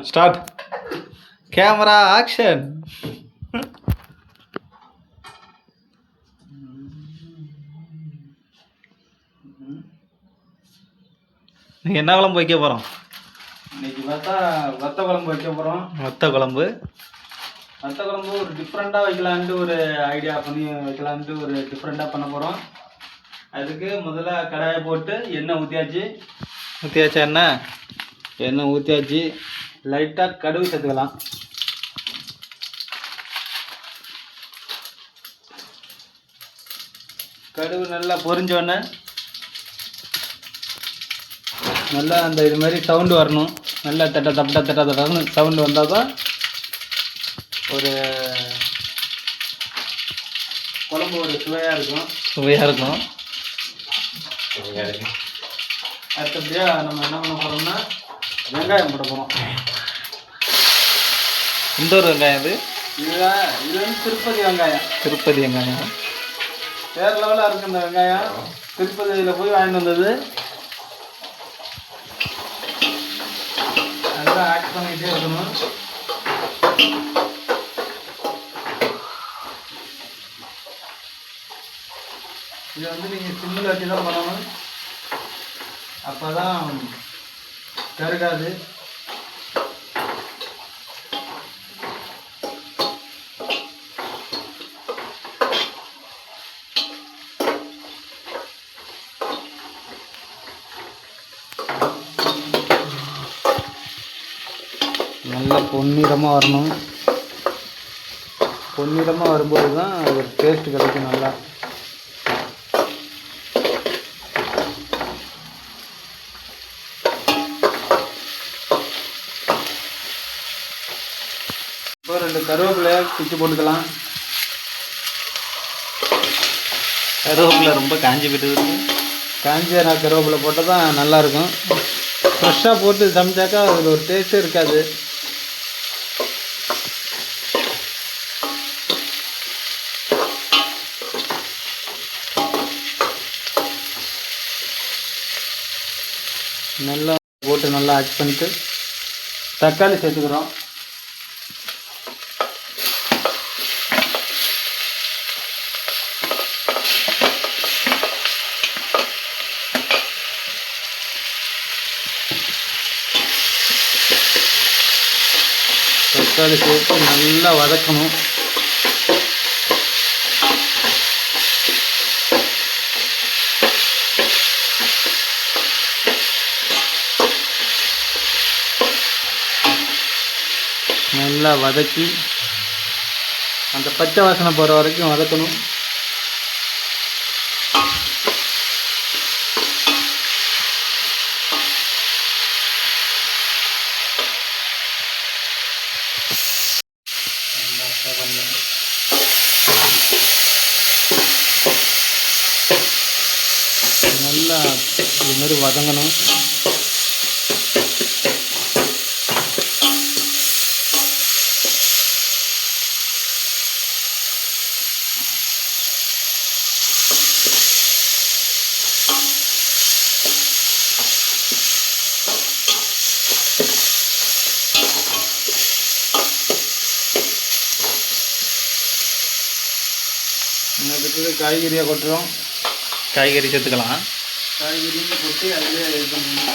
Start. Camera action. நீங்கள் என்ன குழம்பு வைக்க போகிறோம்? இன்னைக்கு பார்த்தா வத்த குழம்பு வைக்க போகிறோம். வத்த குழம்பு ஒரு டிஃப்ரெண்ட்டாக வைக்கலான்ட்டு ஒரு ஐடியா பண்ணி வைக்கலான்ட்டு ஒரு டிஃப்ரெண்ட்டாக பண்ண போகிறோம். அதுக்கு முதல்ல கடாயை போட்டு எண்ணெய் ஊற்றியாச்சு. எண்ணெய் ஊற்றியாச்சு. லைட்டாக கடுகு சேர்த்துக்கலாம். கடுகு நல்லா பொரிஞ்சோடனே நல்லா அந்த இது மாதிரி சவுண்டு வரணும். நல்லா தட்டன்னு சவுண்டு வந்தால் தான் ஒரு குழம்பு ஒரு சுவையாக இருக்கும். அடுத்தபடியாக நம்ம என்ன பண்ண போகிறோம்னா வெங்காயம் போட போகிறோம். இந்த ஒரு வெங்காயம் இது வந்து திருப்பதி வெங்காயம். வேறு லெவலாக இருக்குது இந்த வெங்காயம். திருப்பதியில் போய் வாங்கிட்டு வந்தது. அதெல்லாம் ஆட் பண்ணிகிட்டே இருக்கணும். இதை வந்து நீங்கள் சிம்மில் வச்சு தான் பண்ணணும். அப்போ தான் கருகாது. நல்லா பொன்னிறமாக வரணும். பொன்னிறமாக வரும்போது தான் ஒரு டேஸ்ட்டு கிடைக்கும். நல்லா இப்போ 2 கருவேப்பிலையை பிச்சு போட்டுக்கலாம். கருவேப்பிலை ரொம்ப காஞ்சி போய்ட்டு காஞ்ச கருவேப்பிலை போட்டால் தான் நல்லாயிருக்கும். ஃப்ரெஷ்ஷாக போட்டு சமைச்சாக்கா அதில் ஒரு டேஸ்ட்டே இருக்காது. நல்லா போட்டு நல்லா ஆட் பண்ணிட்டு தக்காளி சேர்த்துக்கிறோம். தக்காளி சேர்த்து நல்லா வதக்கணும். நல்லா வதக்கி அந்த பச்சை வாசனை போகிற வரைக்கும் வதக்கணும். நல்லா இது மாதிரி வதங்கணும். அடுத்தது காய்கறியை கொட்டுறோம். காய்கறி சேர்த்துக்கலாம். காய்கறியும் கொட்டி அதிலே இது பண்ணணும்.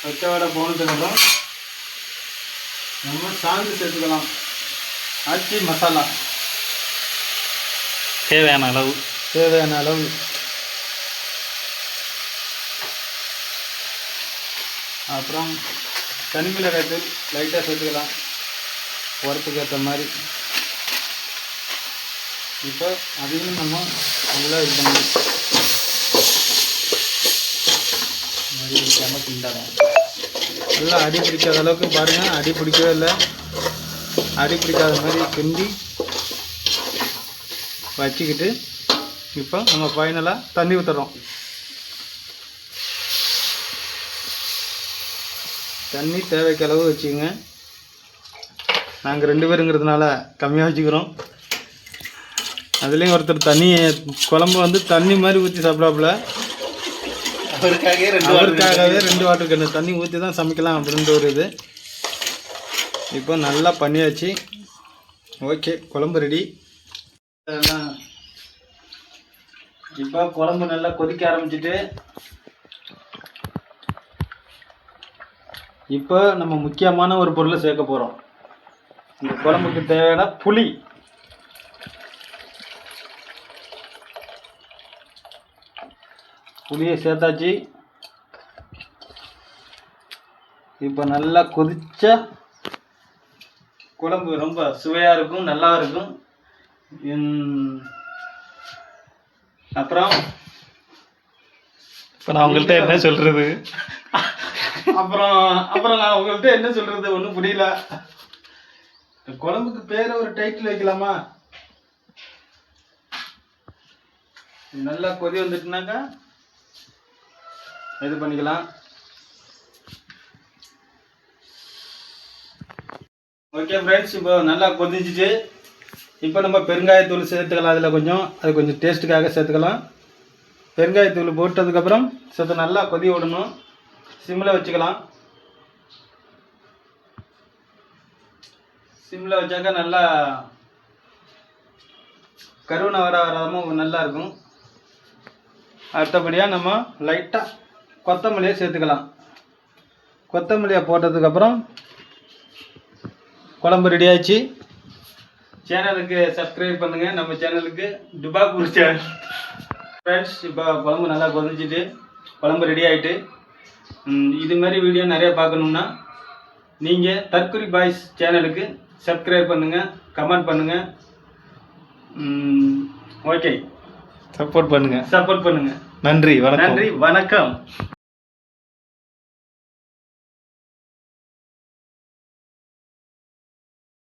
பச்சை வடை போனதுக்கப்புறம் நம்ம சாந்து சேர்த்துக்கலாம். ஆச்சி மசாலா தேவையான அளவு. அப்புறம் தனிமிளகாய் தூள் லைட்டாக சேர்த்துக்கலாம், உரத்துக்கு ஏற்ற மாதிரி. இப்போ அதையும் நம்ம நல்லா இது பண்ணி கிண்டாடும். நல்லா அடி பிடிக்காத அளவுக்கு பாருங்கள், அடி பிடிக்கவே இல்லை. அடி பிடிக்காத மாதிரி கிண்டி வச்சுக்கிட்டு இப்போ நம்ம ஃபைனலாக தண்ணி ஊற்றுறோம். தண்ணி தேவைக்கு அளவு வச்சுக்கோங்க. நாங்கள் 2 பேருங்கிறதுனால கம்மியாக வச்சுக்கிறோம். அதுலேயும் ஒருத்தர் குழம்பு வந்து தண்ணி மாதிரி ஊற்றி சாப்பிடாப்புல. அவருக்காகவே 2 வாட்டர் கேனு தண்ணி ஊற்றி தான் சமைக்கலாம் அப்படின்ற ஒரு இது. இப்போ நல்லா பண்ணியாச்சு. ஓகே, குழம்பு ரெடி. இப்போ குழம்பு நல்லா கொதிக்க ஆரம்பிச்சிட்டு இப்போ நம்ம முக்கியமான ஒரு பொருளை சேர்க்க போகிறோம். இந்த குழம்புக்கு தேவையான புளி. புளியை சேர்த்தாச்சு. இப்போ நல்லா கொதிச்ச குழம்பு ரொம்ப சுவையாக இருக்கும், நல்லா இருக்கும். அப்புறம் இப்போ நான் உங்கள்கிட்ட என்ன சொல்கிறது? அப்புறம் நான் உங்கள்கிட்ட என்ன சொல்கிறது ஒன்றும் புரியல. குழம்புக்கு பேர் ஒரு டைட்டில் வைக்கலாமா? நல்லா கொதி வந்துட்டுனாக்கா இது பண்ணிக்கலாம். ஓகே ஃப்ரெண்ட்ஸ், இப்போ நல்லா கொதிச்சிச்சு. இப்போ நம்ம பெருங்காயத்தூள் சேர்த்துக்கலாம். அதில் அது கொஞ்சம் டேஸ்ட்டுக்காக சேர்த்துக்கலாம். பெருங்காயத்தூள் போட்டதுக்கப்புறம் சேர்த்து நல்லா கொதி விடணும். சிம்மில் வச்சுக்கலாம். சிம்மில் வச்சாக்கா நல்லா கருவனை வராமல் நல்லா இருக்கும். அடுத்தபடியாக நம்ம லைட்டாக கொத்தமல்லியை சேர்த்துக்கலாம். கொத்தமல்லியை போட்டதுக்கப்புறம் குழம்பு ரெடி ஆயிடுச்சு. சேனலுக்கு சப்ஸ்கிரைப் பண்ணுங்கள். நம்ம சேனலுக்கு டுபாக்கூர் சேனல். ஃப்ரெண்ட்ஸ், இப்போ குழம்பு நல்லா கொதிச்சிட்டு குழம்பு ரெடி ஆகிட்டு. இதுமாரி வீடியோ நிறைய பார்க்கணுன்னா நீங்கள் தற்குறி பாய்ஸ் சேனலுக்கு சப்ஸ்கிரைப் பண்ணுங்கள், கமெண்ட் பண்ணுங்கள். ஓகே, சப்போர்ட் பண்ணுங்கள். சப்போர்ட் பண்ணுங்கள். நன்றி, நன்றி, வணக்கம்.